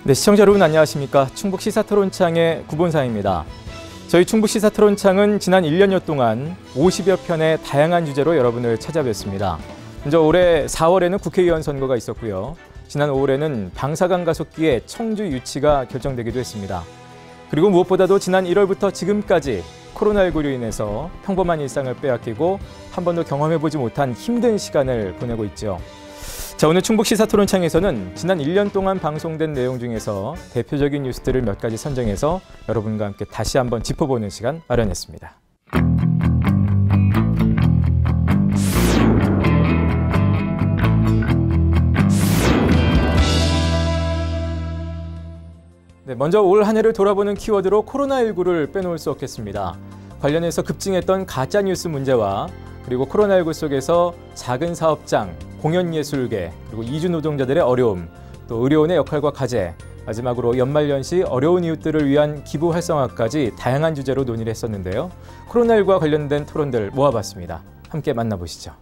네, 시청자 여러분 안녕하십니까. 충북 시사토론창의 구본상입니다. 저희 충북 시사토론창은 지난 1년여 동안 50여 편의 다양한 주제로 여러분을 찾아뵙습니다. 먼저 올해 4월에는 국회의원 선거가 있었고요. 지난 5월에는 방사강 가속기의 청주 유치가 결정되기도 했습니다. 그리고 무엇보다도 지난 1월부터 지금까지 코로나19로 인해서 평범한 일상을 빼앗기고 한 번도 경험해보지 못한 힘든 시간을 보내고 있죠. 자, 오늘 충북 시사토론창에서는 지난 1년 동안 방송된 내용 중에서 대표적인 뉴스들을 몇 가지 선정해서 여러분과 함께 다시 한번 짚어보는 시간 마련했습니다. 네, 먼저 올 한 해를 돌아보는 키워드로 코로나19를 빼놓을 수 없겠습니다. 관련해서 급증했던 가짜뉴스 문제와 그리고 코로나19 속에서 작은 사업장, 공연예술계, 그리고 이주 노동자들의 어려움, 또 의료원의 역할과 과제, 마지막으로 연말연시 어려운 이웃들을 위한 기부 활성화까지 다양한 주제로 논의를 했었는데요. 코로나19와 관련된 토론들 모아봤습니다. 함께 만나보시죠.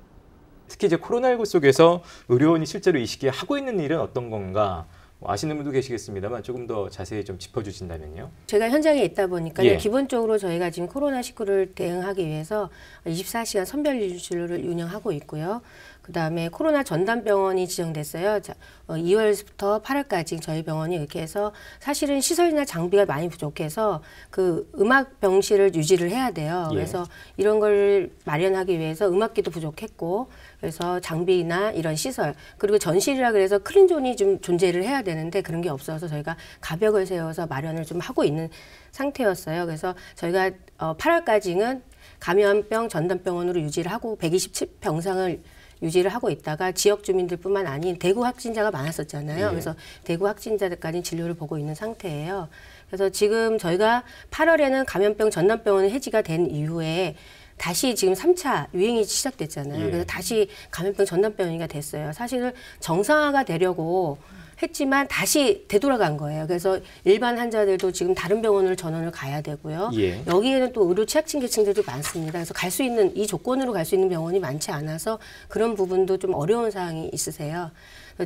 특히 이제 코로나19 속에서 의료원이 실제로 이 시기에 하고 있는 일은 어떤 건가? 아시는 분도 계시겠습니다만 조금 더 자세히 좀 짚어주신다면요. 제가 현장에 있다 보니까 예. 기본적으로 저희가 지금 코로나19를 대응하기 위해서 24시간 선별진료를 운영하고 있고요. 그다음에 코로나 전담병원이 지정됐어요. 2월부터 8월까지 저희 병원이 이렇게 해서 사실은 시설이나 장비가 많이 부족해서 그 음악 병실을 유지를 해야 돼요. 예. 그래서 이런 걸 마련하기 위해서 음악기도 부족했고, 그래서 장비나 이런 시설, 그리고 전실이라 그래서 클린존이 좀 존재를 해야 되는데 그런 게 없어서 저희가 가벽을 세워서 마련을 좀 하고 있는 상태였어요. 그래서 저희가 8월까지는 감염병 전담병원으로 유지를 하고 127병상을 유지를 하고 있다가 지역 주민들뿐만 아닌 대구 확진자가 많았었잖아요. 예. 그래서 대구 확진자들까지 진료를 보고 있는 상태예요. 그래서 지금 저희가 8월에는 감염병 전담병원이 해지가 된 이후에 다시 지금 3차 유행이 시작됐잖아요. 예. 그래서 다시 감염병 전담병원이 됐어요. 사실은 정상화가 되려고 했지만 다시 되돌아간 거예요. 그래서 일반 환자들도 지금 다른 병원을 전원을 가야 되고요. 예. 여기에는 또 의료 취약층 계층들도 많습니다. 그래서 갈 수 있는, 이 조건으로 갈 수 있는 병원이 많지 않아서 그런 부분도 좀 어려운 사항이 있으세요.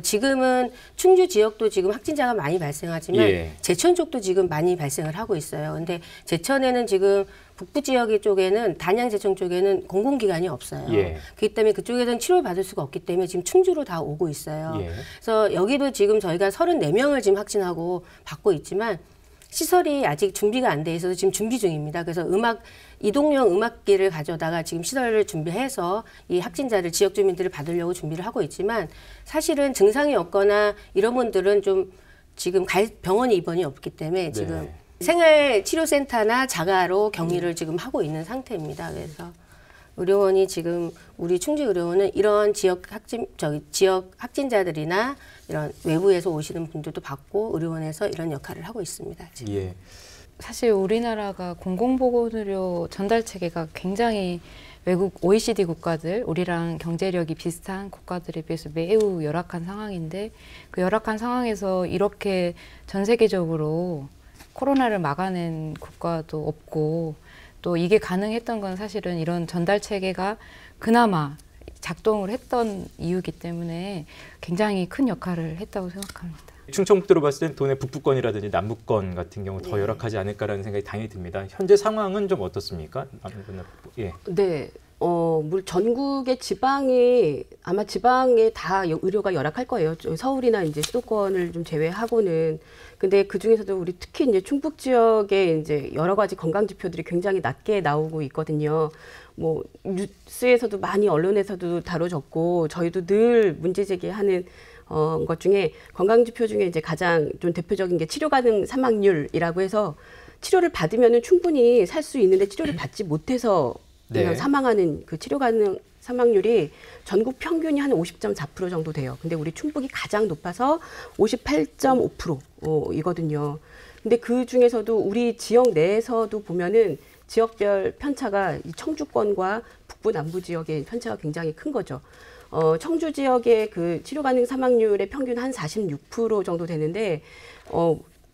지금은 충주 지역도 지금 확진자가 많이 발생하지만 예. 제천 쪽도 지금 많이 발생을 하고 있어요. 근데 제천에는 지금 북부 지역 쪽에는 단양 제천 쪽에는 공공기관이 없어요. 예. 그렇기 때문에 그쪽에서는 치료를 받을 수가 없기 때문에 지금 충주로 다 오고 있어요. 예. 그래서 여기도 지금 저희가 34명을 지금 확진하고 받고 있지만 시설이 아직 준비가 안 돼 있어서 지금 준비 중입니다. 그래서 이동용 음악기를 가져다가 지금 시설을 준비해서 이 확진자를, 지역 주민들을 받으려고 준비를 하고 있지만 사실은 증상이 없거나 이런 분들은 좀 지금 갈 병원에 입원이 없기 때문에 지금 네. 생활치료센터나 자가로 격리를 지금 하고 있는 상태입니다. 그래서 의료원이 지금 우리 충주의료원은 이런 지역 확진자들이나 이런 외부에서 오시는 분들도 받고 의료원에서 이런 역할을 하고 있습니다. 지금. 예. 사실 우리나라가 공공보건의료 전달 체계가 굉장히 외국 OECD 국가들, 우리랑 경제력이 비슷한 국가들에 비해서 매우 열악한 상황인데 그 열악한 상황에서 이렇게 전 세계적으로 코로나를 막아낸 국가도 없고 또 이게 가능했던 건 사실은 이런 전달 체계가 그나마 작동을 했던 이유이기 때문에 굉장히 큰 역할을 했다고 생각합니다. 충청북도로 봤을 땐 돈의 북부권이라든지 남부권 같은 경우 더 열악하지 않을까라는 생각이 당연히 듭니다. 현재 상황은 좀 어떻습니까? 예. 네. 물론 전국의 아마 지방에 다 의료가 열악할 거예요. 서울이나 이제 수도권을 좀 제외하고는. 근데 그 중에서도 우리 특히 이제 충북 지역에 이제 여러 가지 건강 지표들이 굉장히 낮게 나오고 있거든요. 뭐 뉴스에서도 많이 언론에서도 다뤄졌고 저희도 늘 문제 제기하는 것 중에 건강 지표 중에 이제 가장 좀 대표적인 게 치료 가능 사망률이라고 해서 치료를 받으면은 충분히 살 수 있는데 치료를 받지 못해서 네. 사망하는 그 치료 가능 사망률이 전국 평균이 한 50.4% 정도 돼요. 근데 우리 충북이 가장 높아서 58.5%이거든요. 근데 그 중에서도 우리 지역 내에서도 보면은 지역별 편차가 이 청주권과 북부 남부 지역의 편차가 굉장히 큰 거죠. 청주 지역의 그 치료 가능 사망률의 평균 한 46% 정도 되는데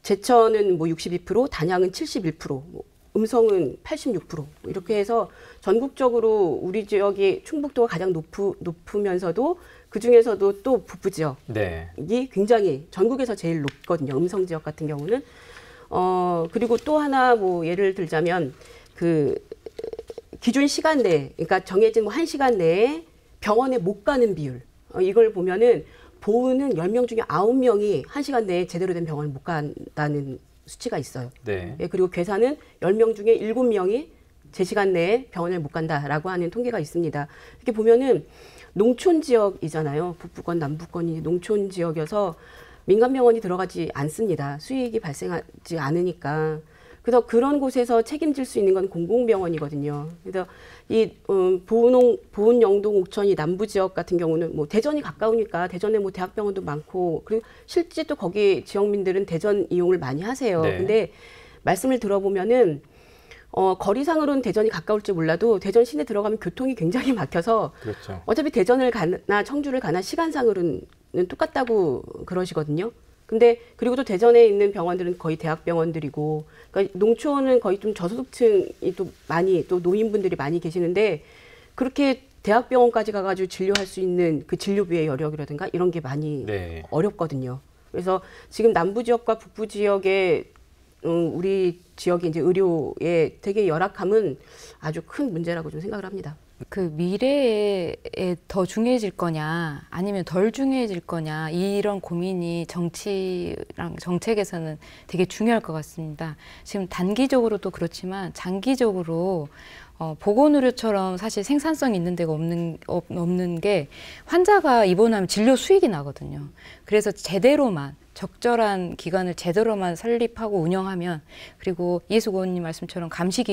제천은 뭐 62%, 단양은 71%, 음성은 86% 이렇게 해서 전국적으로 우리 지역이 충북도가 가장 높으면서도 그 중에서도 또 북부 지역이 네. 굉장히 전국에서 제일 높거든요. 음성 지역 같은 경우는. 그리고 또 하나 뭐 예를 들자면 그 기준 시간 내에, 그러니까 정해진 뭐 1시간 내에 병원에 못 가는 비율. 이걸 보면은 보은은 10명 중에 9명이 1시간 내에 제대로 된 병원을 못 간다는 수치가 있어요. 네. 예, 그리고 괴산은 10명 중에 7명이 제 시간 내에 병원을 못 간다라고 하는 통계가 있습니다. 이렇게 보면은 농촌 지역이잖아요. 북부권, 남부권이 농촌 지역이어서 민간 병원이 들어가지 않습니다. 수익이 발생하지 않으니까. 그래서 그런 곳에서 책임질 수 있는 건 공공병원이거든요. 그래서 이 보은, 영동, 옥천이 남부 지역 같은 경우는 뭐 대전이 가까우니까 대전에 뭐 대학병원도 많고 그리고 실제 또 거기 지역민들은 대전 이용을 많이 하세요. 네. 근데 말씀을 들어보면은 거리상으로는 대전이 가까울지 몰라도 대전 시내 들어가면 교통이 굉장히 막혀서 그렇죠. 어차피 대전을 가나 청주를 가나 시간상으로는 똑같다고 그러시거든요. 근데 그리고 또 대전에 있는 병원들은 거의 대학병원들이고, 그러니까 농촌은 거의 좀 저소득층이 또 많이 또 노인분들이 많이 계시는데 그렇게 대학병원까지 가가지고 진료할 수 있는 그 진료비의 여력이라든가 이런 게 많이 네. 어렵거든요. 그래서 지금 남부 지역과 북부 지역의 우리 지역의 이제 의료의 되게 열악함은 아주 큰 문제라고 좀 생각을 합니다. 그 미래에 더 중요해질 거냐 아니면 덜 중요해질 거냐 이런 고민이 정치랑 정책에서는 되게 중요할 것 같습니다. 지금 단기적으로도 그렇지만 장기적으로 보건의료처럼 사실 생산성이 있는 데가 없는 게 환자가 입원하면 진료 수익이 나거든요. 그래서 제대로만 적절한 기관을 제대로만 설립하고 운영하면, 그리고 이해숙 의원님 말씀처럼 감시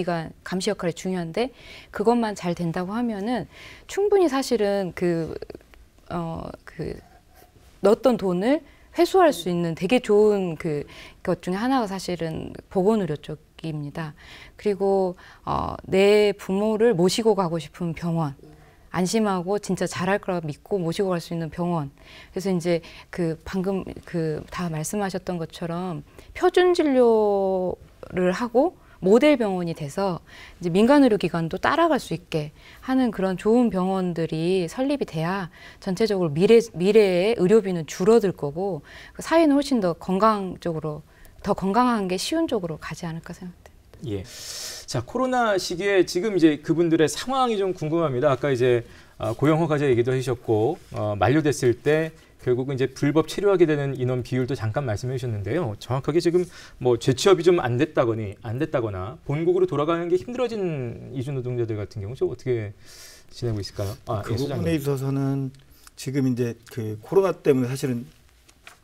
역할이 중요한데 그것만 잘 된다고 하면은 충분히 사실은 넣었던 돈을 회수할 수 있는 되게 좋은 것 중에 하나가 사실은 보건의료 쪽입니다. 그리고 내 부모를 모시고 가고 싶은 병원, 안심하고 진짜 잘할 거라고 믿고 모시고 갈 수 있는 병원. 그래서 이제 방금 다 말씀하셨던 것처럼 표준 진료를 하고 모델 병원이 돼서 이제 민간 의료기관도 따라갈 수 있게 하는 그런 좋은 병원들이 설립이 돼야 전체적으로 미래의 의료비는 줄어들 거고 사회는 훨씬 더 건강한 게 쉬운 쪽으로 가지 않을까 생각합니다. 예. 자, 코로나 시기에 지금 이제 그분들의 상황이 좀 궁금합니다. 아까 이제 고용허가제 얘기도 해주셨고 만료됐을 때 결국은 이제 불법 체류하게 되는 인원 비율도 잠깐 말씀해 주셨는데요. 정확하게 지금 뭐 재취업이 좀 안 됐다거나 본국으로 돌아가는 게 힘들어진 이주 노동자들 같은 경우 좀 어떻게 지내고 있을까요? 그 부분에 있어서는 지금 이제 그 코로나 때문에 사실은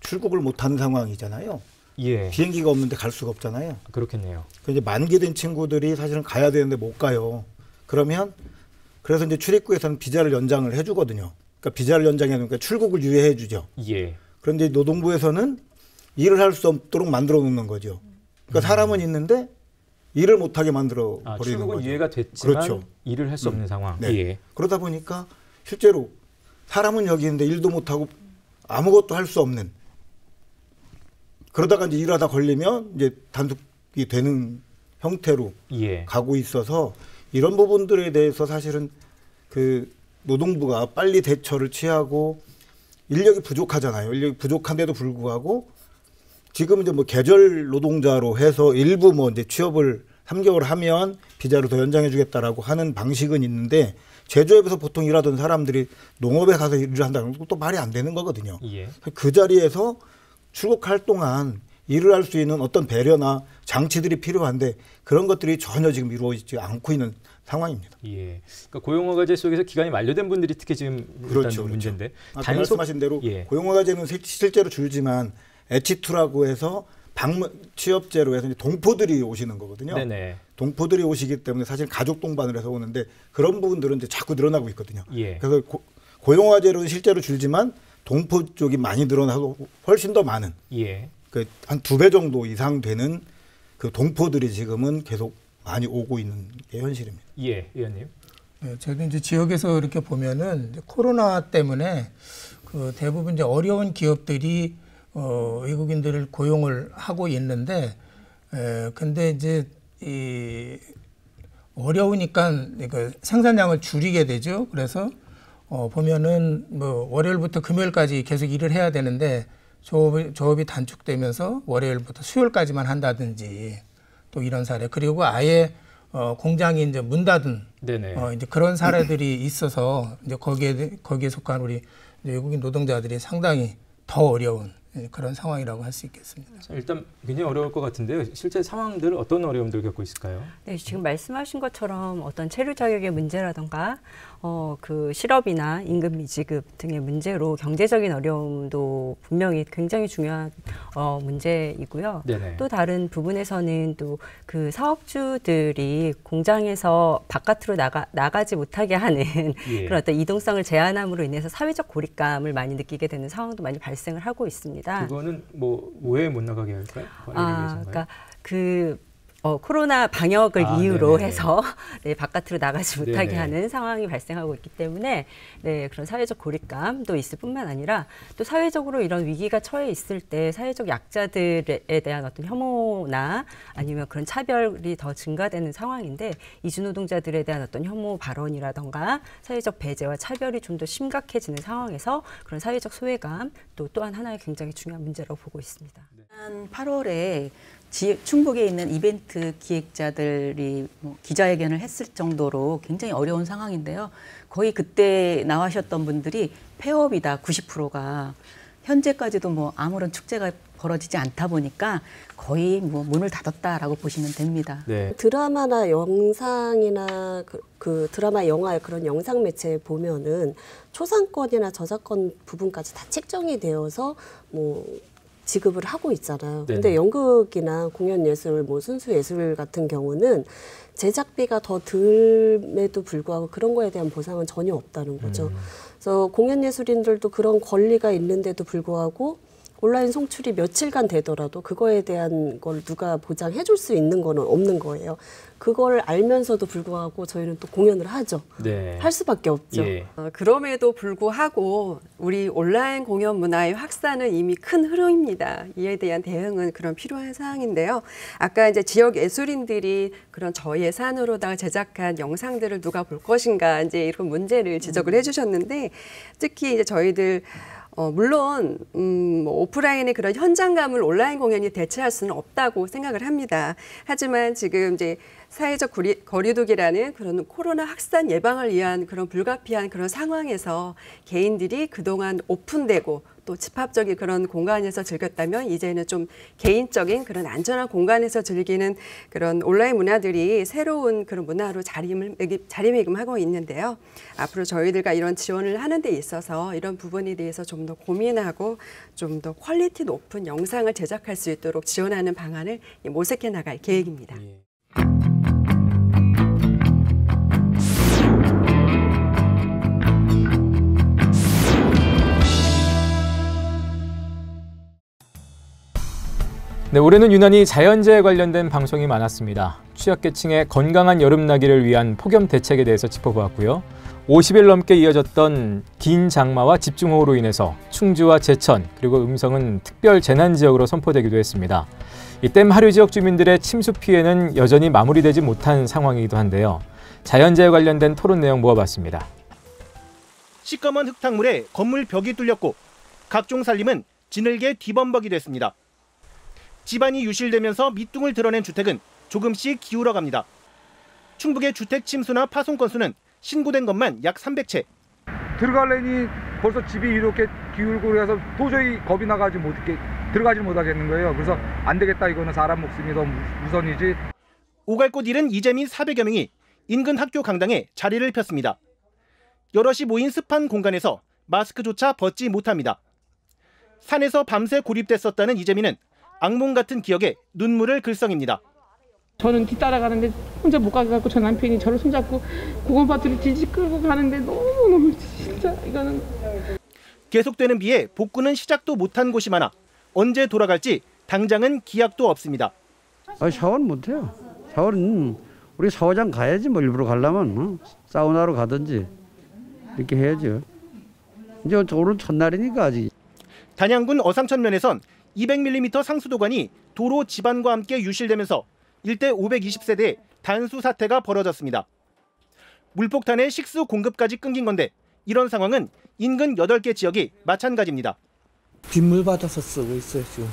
출국을 못하는 상황이잖아요. 예. 비행기가 없는데 갈 수가 없잖아요. 그렇겠네요. 이제 만기된 친구들이 사실은 가야 되는데 못 가요. 그래서 이제 출입구에서는 비자를 연장을 해주거든요. 그러니까 비자를 연장해 놓으니까 출국을 유예해 주죠. 예. 그런데 노동부에서는 일을 할 수 없도록 만들어 놓는 거죠. 그러니까 사람은 있는데 일을 못하게 만들어 버리는 거죠. 출국은 유예가 됐지만 그렇죠. 일을 할 수 없는 상황. 네. 예. 그러다 보니까 실제로 사람은 여기 있는데 일도 못하고 아무것도 할 수 없는, 그러다가 이제 일하다 걸리면 이제 단속이 되는 형태로 예. 가고 있어서 이런 부분들에 대해서 사실은 그 노동부가 빨리 대처를 취하고, 인력이 부족하잖아요. 인력이 부족한데도 불구하고 지금 이제 뭐 계절 노동자로 해서 일부 뭐 이제 취업을 3개월 하면 비자를 더 연장해 주겠다라고 하는 방식은 있는데, 제조업에서 보통 일하던 사람들이 농업에 가서 일을 한다는 건 또 말이 안 되는 거거든요. 예. 그 자리에서 출국할 동안 일을 할 수 있는 어떤 배려나 장치들이 필요한데 그런 것들이 전혀 지금 이루어지지 않고 있는 상황입니다. 예. 그러니까 고용허가제 속에서 기간이 만료된 분들이 특히 지금 그렇죠, 문제인데. 아까 말씀하신 대로 예. 고용허가제는 실제로 줄지만 H2라고 해서 방문 취업제로 해서 이제 동포들이 오시는 거거든요. 네네. 동포들이 오시기 때문에 사실 가족 동반을 해서 오는데 그런 부분들은 이제 자꾸 늘어나고 있거든요. 예. 그래서 고용허가제로는 실제로 줄지만 동포 쪽이 많이 늘어나고 훨씬 더 많은, 예. 한 2배 정도 이상 되는 그 동포들이 지금은 계속 많이 오고 있는 게 현실입니다. 예, 의원님. 네, 저도 이제 지역에서 이렇게 보면은 이제 코로나 때문에 그 대부분 이제 어려운 기업들이 외국인들을 고용을 하고 있는데, 근데 이제 어려우니까 그 생산량을 줄이게 되죠. 그래서 보면은 뭐 월요일부터 금요일까지 계속 일을 해야 되는데 조업이 단축되면서 월요일부터 수요일까지만 한다든지 또 이런 사례, 그리고 아예 공장이 이제 문 닫은 이제 그런 사례들이 있어서 이제 거기에 속한 우리 외국인 노동자들이 상당히 더 어려운 그런 상황이라고 할 수 있겠습니다. 일단 굉장히 어려울 것 같은데요. 실제 상황들 어떤 어려움들 겪고 있을까요? 네, 지금 말씀하신 것처럼 어떤 체류 자격의 문제라던가 그 실업이나 임금 미지급 등의 문제로 경제적인 어려움도 분명히 굉장히 중요한 문제이고요. 네네. 또 다른 부분에서는 또 그 사업주들이 공장에서 바깥으로 나가지 못하게 하는 예. 그런 어떤 이동성을 제한함으로 인해서 사회적 고립감을 많이 느끼게 되는 상황도 많이 발생을 하고 있습니다. 그거는 뭐 왜 못 나가게 할까요? 그러니까 코로나 방역을 이유로 네네네. 해서 네, 바깥으로 나가지 못하게 네네. 하는 상황이 발생하고 있기 때문에 네, 그런 사회적 고립감도 있을 뿐만 아니라 또 사회적으로 이런 위기가 처해 있을 때 사회적 약자들에 대한 어떤 혐오나 아니면 그런 차별이 더 증가되는 상황인데 이주노동자들에 대한 어떤 혐오 발언이라던가 사회적 배제와 차별이 좀 더 심각해지는 상황에서 그런 사회적 소외감 또한 하나의 굉장히 중요한 문제라고 보고 있습니다. 지난 8월에 충북에 있는 이벤트 기획자들이 기자회견을 했을 정도로 굉장히 어려운 상황인데요. 거의 그때 나와셨던 분들이 폐업이다 90%가 현재까지도 아무런 축제가 벌어지지 않다 보니까 거의 문을 닫았다라고 보시면 됩니다. 네. 드라마나 영상이나 그 드라마, 영화의 그런 영상 매체에 보면은 초상권이나 저작권 부분까지 다 책정이 되어서 지급을 하고 있잖아요. 네네. 근데 연극이나 공연예술, 순수예술 같은 경우는 제작비가 더 덜에도 불구하고 그런 거에 대한 보상은 전혀 없다는 거죠. 그래서 공연예술인들도 그런 권리가 있는데도 불구하고 온라인 송출이 며칠간 되더라도 그거에 대한 걸 누가 보장해 줄 수 있는 거는 없는 거예요. 그걸 알면서도 불구하고 저희는 또 공연을 하죠. 네. 할 수밖에 없죠. 예. 그럼에도 불구하고 우리 온라인 공연 문화의 확산은 이미 큰 흐름입니다. 이에 대한 대응은 그런 필요한 사항인데요. 아까 이제 지역 예술인들이 그런 저예산으로다가 제작한 영상들을 누가 볼 것인가 이제 이런 문제를 지적을 해주셨는데 특히 이제 저희들 물론 오프라인의 그런 현장감을 온라인 공연이 대체할 수는 없다고 생각을 합니다. 하지만 지금 이제 사회적 거리두기라는 그런 코로나 확산 예방을 위한 그런 불가피한 그런 상황에서 개인들이 그동안 오픈되고 또 집합적인 그런 공간에서 즐겼다면 이제는 좀 개인적인 그런 안전한 공간에서 즐기는 그런 온라인 문화들이 새로운 그런 문화로 자리매김하고 있는데요. 앞으로 저희들과 이런 지원을 하는 데 있어서 이런 부분에 대해서 좀 더 고민하고 좀 더 퀄리티 높은 영상을 제작할 수 있도록 지원하는 방안을 모색해 나갈 계획입니다. 예. 네, 올해는 유난히 자연재해 관련된 방송이 많았습니다. 취약계층의 건강한 여름나기를 위한 폭염 대책에 대해서 짚어보았고요. 50일 넘게 이어졌던 긴 장마와 집중호우로 인해서 충주와 제천 그리고 음성은 특별 재난지역으로 선포되기도 했습니다. 이 댐 하류 지역 주민들의 침수 피해는 여전히 마무리되지 못한 상황이기도 한데요. 자연재해 관련된 토론 내용 모아봤습니다. 시꺼먼 흙탕물에 건물 벽이 뚫렸고 각종 살림은 지늘게 뒤범벅이 됐습니다. 집안이 유실되면서 밑둥을 드러낸 주택은 조금씩 기울어갑니다. 충북의 주택 침수나 파손 건수는 신고된 것만 약 300채. 들어갈래니 벌써 집이 이렇게 기울고 그래서 도저히 겁이 나가지 들어가지 못하겠는 거예요. 그래서 안 되겠다, 이거는 사람 목숨이 더 우선이지. 오갈 곳 잃은 이재민 400여 명이 인근 학교 강당에 자리를 폈습니다. 여럿이 모인 습한 공간에서 마스크조차 벗지 못합니다. 산에서 밤새 고립됐었다는 이재민은 악몽 같은 기억에 눈물을 글썽입니다. 저는 뒤따라가는데 혼자 못 가게 갖고 저 남편이 저를 손잡고 고건파트를 질질 끌고 가는데 너무 진짜 이거는. 계속되는 비에 복구는 시작도 못한 곳이 많아 언제 돌아갈지 당장은 기약도 없습니다. 샤워는 못해요. 샤워는 우리 샤워장 가야지, 일부러 가려면 사우나로 가든지 이렇게 해야죠. 이제 오늘 첫날이니까 아직. 단양군 어상천면에선 200mm 상수도관이 도로 지반과 함께 유실되면서 일대 520세대의 단수 사태가 벌어졌습니다. 물폭탄에 식수 공급까지 끊긴 건데 이런 상황은 인근 8개 지역이 마찬가지입니다. 빗물 받아서 쓰고 있어요, 지금.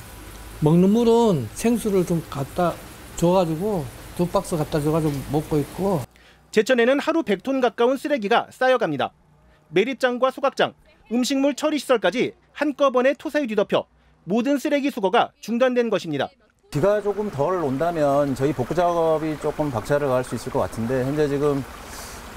먹는 물은 생수를 좀 갖다 줘가지고 2박스 갖다 줘가지고 먹고 있고. 제천에는 하루 100톤 가까운 쓰레기가 쌓여갑니다. 매립장과 소각장, 음식물 처리시설까지 한꺼번에 토사에 뒤덮여 모든 쓰레기 수거가 중단된 것입니다. 비가 조금 덜 온다면 저희 복구 작업이 조금 박차를 가할 수 있을 것 같은데 현재 지금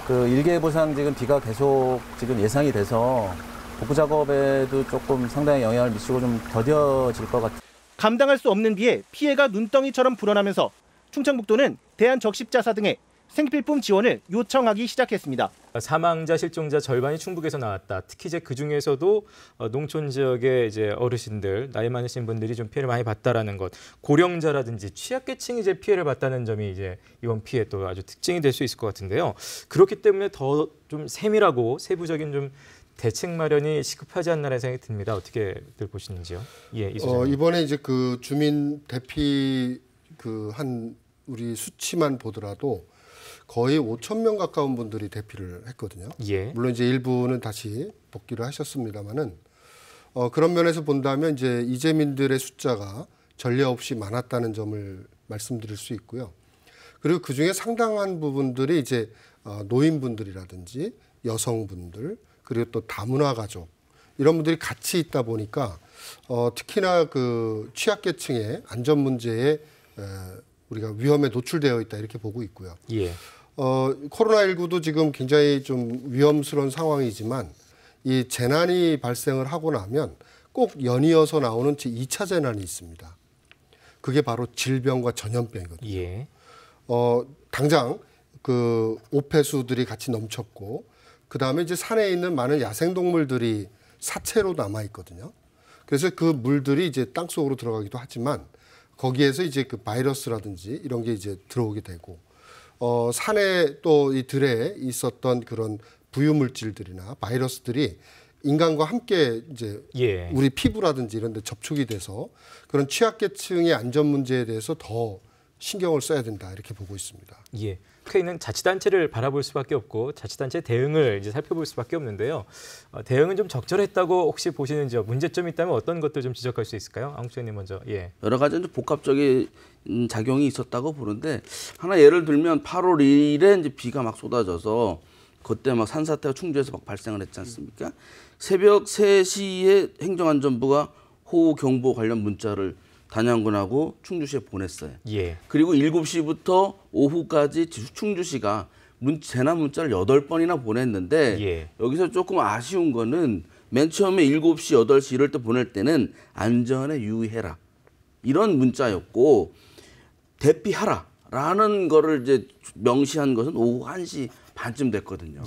그 일개보상 지금 비가 계속 지금 예상이 돼서 복구 작업에도 조금 상당히 영향을 미치고 좀 더뎌질 것 같아요. 감당할 수 없는 비에 피해가 눈덩이처럼 불어나면서 충청북도는 대한적십자사 등의 생필품 지원을 요청하기 시작했습니다. 사망자, 실종자 절반이 충북에서 나왔다. 특히 이제 그 중에서도 농촌 지역의 이제 어르신들, 나이 많으신 분들이 좀 피해를 많이 봤다라는 것, 고령자라든지 취약계층이 이제 피해를 봤다는 점이 이제 이번 피해 또 아주 특징이 될 수 있을 것 같은데요. 그렇기 때문에 더 좀 세밀하고 세부적인 좀 대책 마련이 시급하지 않나라는 생각이 듭니다. 어떻게들 보시는지요? 예, 이번에 이제 그 주민 대피 한 우리 수치만 보더라도 거의 5,000명 가까운 분들이 대피를 했거든요. 예. 물론 이제 일부는 다시 복귀를 하셨습니다만은 그런 면에서 본다면 이제 이재민들의 숫자가 전례 없이 많았다는 점을 말씀드릴 수 있고요. 그리고 그 중에 상당한 부분들이 이제 노인분들이라든지 여성분들 그리고 또 다문화 가족 이런 분들이 같이 있다 보니까 특히나 그 취약계층의 안전 문제에 우리가 위험에 노출되어 있다 이렇게 보고 있고요. 예. 코로나19도 지금 굉장히 좀 위험스러운 상황이지만 이 재난이 발생을 하고 나면 꼭 연이어서 나오는 제2차 재난이 있습니다. 그게 바로 질병과 전염병이거든요. 예. 당장 그 오폐수들이 같이 넘쳤고 그 다음에 이제 산에 있는 많은 야생동물들이 사체로 남아 있거든요. 그래서 그 물들이 이제 땅 속으로 들어가기도 하지만 거기에서 이제 그 바이러스라든지 이런 게 이제 들어오게 되고 산에 또 이 들에 있었던 그런 부유물질들이나 바이러스들이 인간과 함께 이제 우리 피부라든지 이런 데 접촉이 돼서 그런 취약계층의 안전 문제에 대해서 더 신경을 써야 된다 이렇게 보고 있습니다. 예. 국회의는 자치단체를 바라볼 수밖에 없고 자치단체 대응을 이제 살펴볼 수밖에 없는데요. 대응은 좀 적절했다고 혹시 보시는지요? 문제점이 있다면 어떤 것들 좀 지적할 수 있을까요? 안국장님 먼저. 예. 여러 가지 복합적인 작용이 있었다고 보는데 하나 예를 들면 8월 2일에 이제 비가 막 쏟아져서 그때 막 산사태가 충주에서 막 발생을 했지 않습니까? 새벽 3시에 행정안전부가 호우 경보 관련 문자를 단양군하고 충주시에 보냈어요. 예. 그리고 7시부터 오후까지 충주시가 재난 문자를 8번이나 보냈는데 여기서 조금 아쉬운 거는 맨 처음에 7시, 8시 이럴 때 보낼 때는 안전에 유의해라. 이런 문자였고 대피하라라는 거를 이제 명시한 것은 오후 1시 반쯤 됐거든요.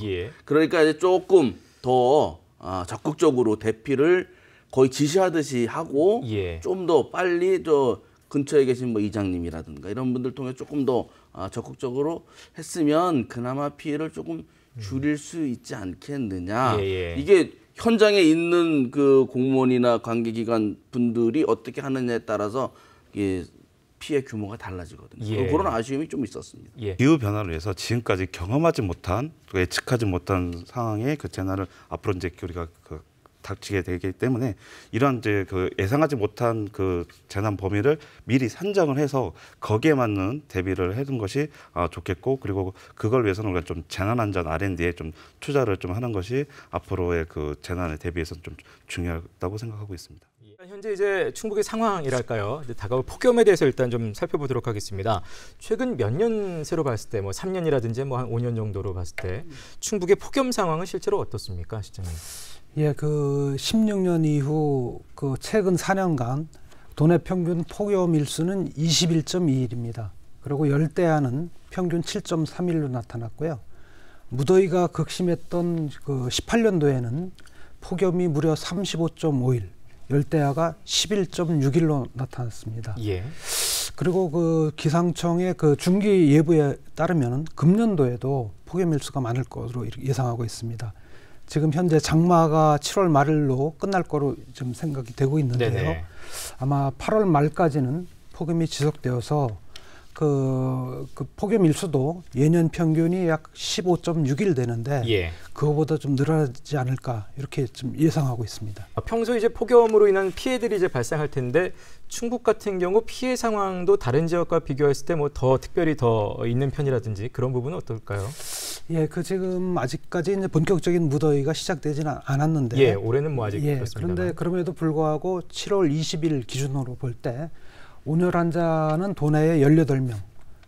그러니까 이제 조금 더 적극적으로 대피를 거의 지시하듯이 하고 좀 더 빨리 저 근처에 계신 뭐 이장님이라든가 이런 분들 통해 조금 더 적극적으로 했으면 그나마 피해를 조금 줄일 수 있지 않겠느냐. 이게 현장에 있는 그 공무원이나 관계기관 분들이 어떻게 하느냐에 따라서 이게 피해 규모가 달라지거든요. 그런 아쉬움이 좀 있었습니다. 기후 변화를 위해서 지금까지 경험하지 못한 또 예측하지 못한 상황의 그 재난을 앞으로 이제 우리가 닥치게 되기 때문에 이런 이제 그 예상하지 못한 그 재난 범위를 미리 산정을 해서 거기에 맞는 대비를 해둔 것이 좋겠고 그리고 그걸 위해서는 우리가 좀 재난안전 R&D에 좀 투자를 좀 하는 것이 앞으로의 그 재난에 대비해서 좀 중요하다고 생각하고 있습니다. 현재 이제 충북의 상황이랄까요? 다가올 폭염에 대해서 일단 좀 살펴보도록 하겠습니다. 최근 몇 년 새로 봤을 때, 뭐 3년이라든지 뭐 한 5년 정도로 봤을 때 충북의 폭염 상황은 실제로 어떻습니까, 시장님? 예, 그 16년 이후 그 최근 4년간 도내 평균 폭염 일수는 21.2일입니다. 그리고 열대야는 평균 7.3일로 나타났고요. 무더위가 극심했던 그 18년도에는 폭염이 무려 35.5일, 열대야가 11.6일로 나타났습니다. 그리고 그 기상청의 그 중기 예보에 따르면 금년도에도 폭염 일수가 많을 것으로 예상하고 있습니다. 지금 현재 장마가 7월 말로 끝날 거로 좀 생각이 되고 있는데요. 아마 8월 말까지는 폭염이 지속되어서 그 폭염 일수도 예년 평균이 약 15.6일 되는데 예. 그거보다 좀 늘어나지 않을까 이렇게 좀 예상하고 있습니다. 평소 이제 폭염으로 인한 피해들이 이제 발생할 텐데 충북 같은 경우 피해 상황도 다른 지역과 비교했을 때 뭐 더 특별히 더 있는 편이라든지 그런 부분은 어떨까요? 예, 그 지금 아직까지 이제 본격적인 무더위가 시작되지는 않았는데, 예, 올해는 뭐 아직 예, 그렇습니다만. 그런데 그럼에도 불구하고 7월 20일 기준으로 볼 때 온열 환자는 도내에 18명,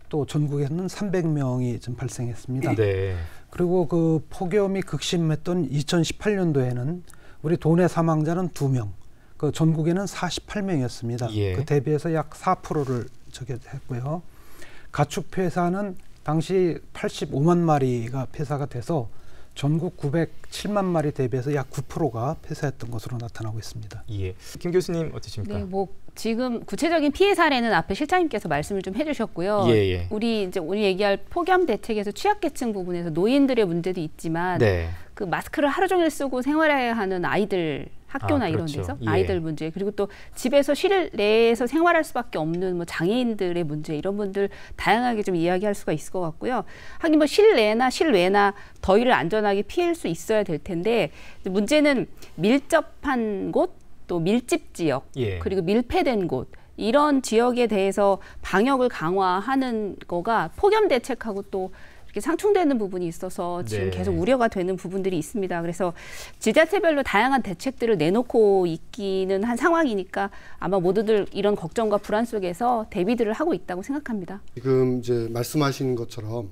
또 전국에는 300명이 좀 발생했습니다. 네. 그리고 그 폭염이 극심했던 2018년도에는 우리 도내 사망자는 2명, 그 전국에는 48명이었습니다. 예. 그 대비해서 약 4%를 저게 했고요. 가축 폐사는 당시 85만 마리가 폐사가 돼서 전국 907만 마리 대비해서 약 9%가 폐사했던 것으로 나타나고 있습니다. 예. 김 교수님 어떠십니까? 네, 뭐 지금 구체적인 피해 사례는 앞에 실장님께서 말씀을 좀 해주셨고요. 예. 우리 이제 오늘 얘기할 폭염 대책에서 취약계층 부분에서 노인들의 문제도 있지만 네. 그 마스크를 하루 종일 쓰고 생활해야 하는 아이들 학교나 이런 그렇죠. 데서 예. 아이들 문제, 그리고 또 집에서 실내에서 생활할 수밖에 없는 뭐 장애인들의 문제, 이런 분들 다양하게 좀 이야기할 수가 있을 것 같고요. 하긴 뭐 실내나 실외나 더위를 안전하게 피할 수 있어야 될 텐데 문제는 밀접한 곳, 또 밀집 지역, 예. 그리고 밀폐된 곳, 이런 지역에 대해서 방역을 강화하는 거가 폭염 대책하고 또 이렇게 상충되는 부분이 있어서 지금 네. 계속 우려가 되는 부분들이 있습니다. 그래서 지자체별로 다양한 대책들을 내놓고 있기는 한 상황이니까 아마 모두들 이런 걱정과 불안 속에서 대비들을 하고 있다고 생각합니다. 지금 이제 말씀하신 것처럼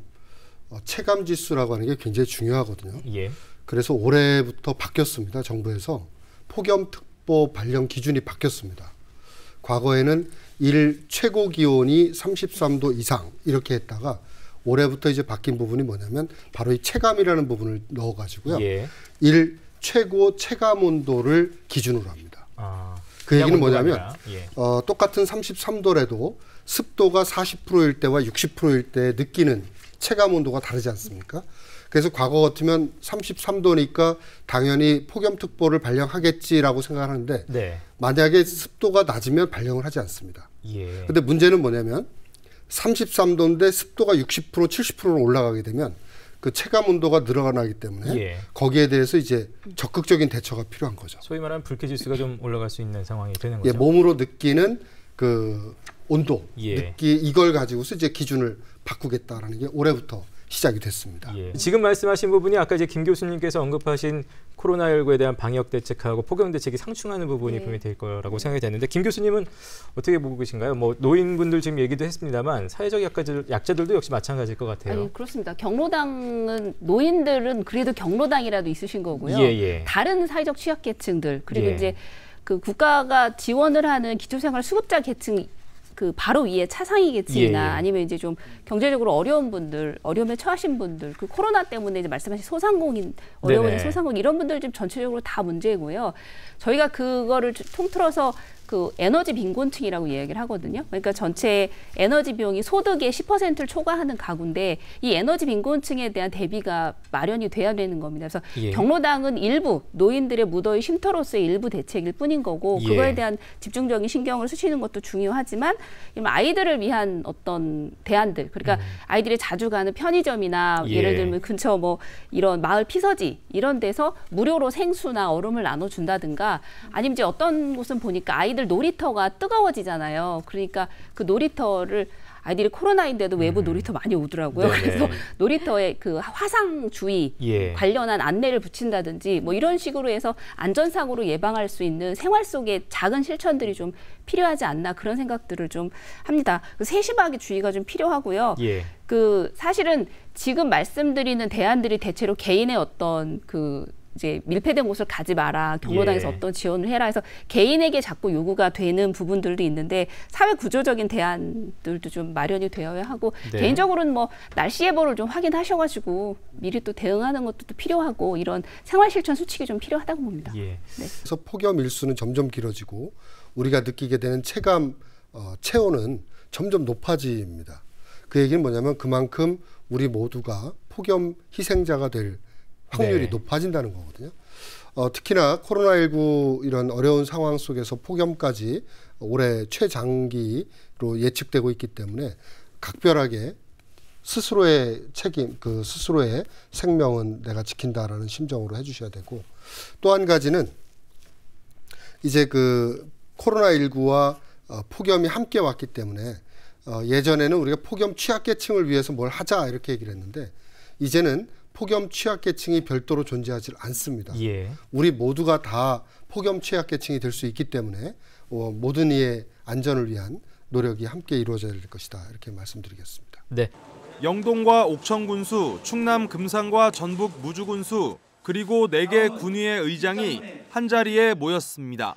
체감 지수라고 하는 게 굉장히 중요하거든요. 예. 그래서 올해부터 바뀌었습니다. 정부에서 폭염특보 발령 기준이 바뀌었습니다. 과거에는 일 최고 기온이 33도 이상 이렇게 했다가 올해부터 이제 바뀐 부분이 뭐냐면 바로 이 체감이라는 부분을 넣어가지고요. 예. 일 최고 체감 온도를 기준으로 합니다. 그 얘기는 뭐냐면 예. 똑같은 33도라도 습도가 40%일 때와 60%일 때 느끼는 체감 온도가 다르지 않습니까? 그래서 과거 같으면 33도니까 당연히 폭염특보를 발령하겠지라고 생각하는데 네. 만약에 습도가 낮으면 발령을 하지 않습니다. 예. 근데 문제는 뭐냐면 33도인데 습도가 60% 70%로 올라가게 되면 그 체감 온도가 늘어나기 때문에 예. 거기에 대해서 이제 적극적인 대처가 필요한 거죠. 소위 말하는 불쾌지수가 좀 올라갈 수 있는 상황이 되는 예, 거죠. 몸으로 느끼는 그 온도, 예. 이걸 가지고서 이제 기준을 바꾸겠다라는 게 올해부터 시작이 됐습니다. 예. 지금 말씀하신 부분이 아까 이제 김 교수님께서 언급하신 코로나19에 대한 방역 대책하고 폭염 대책이 상충하는 부분이 분명히 될 거라고 생각이 되는데 김 교수님은 어떻게 보고 계신가요? 뭐 노인분들 지금 얘기도 했습니다만 사회적 약자들도 역시 마찬가지일 것 같아요. 아니, 그렇습니다. 경로당은 노인들은 그래도 경로당이라도 있으신 거고요. 예. 다른 사회적 취약계층들, 그리고 예. 이제 그 국가가 지원을 하는 기초생활 수급자 계층 그 바로 위에 차상위 계층이나 예. 아니면 이제 좀 경제적으로 어려운 분들, 어려움에 처하신 분들, 그 코로나 때문에 이제 말씀하신 소상공인, 어려워진 소상공인 이런 분들 좀 전체적으로 다 문제고요. 저희가 그거를 통틀어서 그 에너지 빈곤층이라고 이야기를 하거든요. 그러니까 전체 에너지 비용이 소득의 10%를 초과하는 가구인데 이 에너지 빈곤층에 대한 대비가 마련이 돼야 되는 겁니다. 그래서 예. 경로당은 일부 노인들의 무더위 쉼터로서의 일부 대책일 뿐인 거고 예. 그거에 대한 집중적인 신경을 쓰시는 것도 중요하지만 아이들을 위한 어떤 대안들, 그러니까 아이들이 자주 가는 편의점이나 예. 예를 들면 근처 뭐 이런 마을 피서지 이런 데서 무료로 생수나 얼음을 나눠준다든가 아니면 이제 어떤 곳은 보니까 아이들 놀이터가 뜨거워지잖아요. 그러니까 그 놀이터를 아이들이 코로나인데도 외부 놀이터 많이 오더라고요. 네네. 그래서 놀이터에 그 화상 주의 예. 관련한 안내를 붙인다든지 뭐 이런 식으로 해서 안전사고로 예방할 수 있는 생활 속의 작은 실천들이 좀 필요하지 않나 그런 생각들을 좀 합니다. 세심하게 주의가 좀 필요하고요. 예. 그 사실은 지금 말씀드리는 대안들이 대체로 개인의 어떤 그 이제 밀폐된 곳을 가지 마라, 경로당에서 예. 어떤 지원을 해라 해서 개인에게 자꾸 요구가 되는 부분들도 있는데 사회 구조적인 대안들도 좀 마련이 되어야 하고 네. 개인적으로는 뭐 날씨 예보를 좀 확인하셔가지고 미리 또 대응하는 것도 또 필요하고 이런 생활 실천 수칙이 좀 필요하다고 봅니다. 예. 네. 그래서 폭염 일수는 점점 길어지고 우리가 느끼게 되는 체감 체온은 점점 높아집니다. 그 얘기는 뭐냐면 그만큼 우리 모두가 폭염 희생자가 될 확률이 네. 높아진다는 거거든요. 특히나 코로나19 이런 어려운 상황 속에서 폭염까지 올해 최장기로 예측되고 있기 때문에 각별하게 스스로의 책임, 그 스스로의 생명은 내가 지킨다라는 심정으로 해주셔야 되고, 또 한 가지는 이제 그 코로나19와 폭염이 함께 왔기 때문에 예전에는 우리가 폭염 취약계층을 위해서 뭘 하자 이렇게 얘기를 했는데, 이제는 폭염 취약계층이 별도로 존재하지 않습니다. 예. 우리 모두가 다 폭염 취약계층이 될 수 있기 때문에 모든 이의 안전을 위한 노력이 함께 이루어져야 될 것이다, 이렇게 말씀드리겠습니다. 네. 영동과 옥천군수, 충남 금산과 전북 무주군수, 그리고 4개 군위의 의장이 한자리에 모였습니다.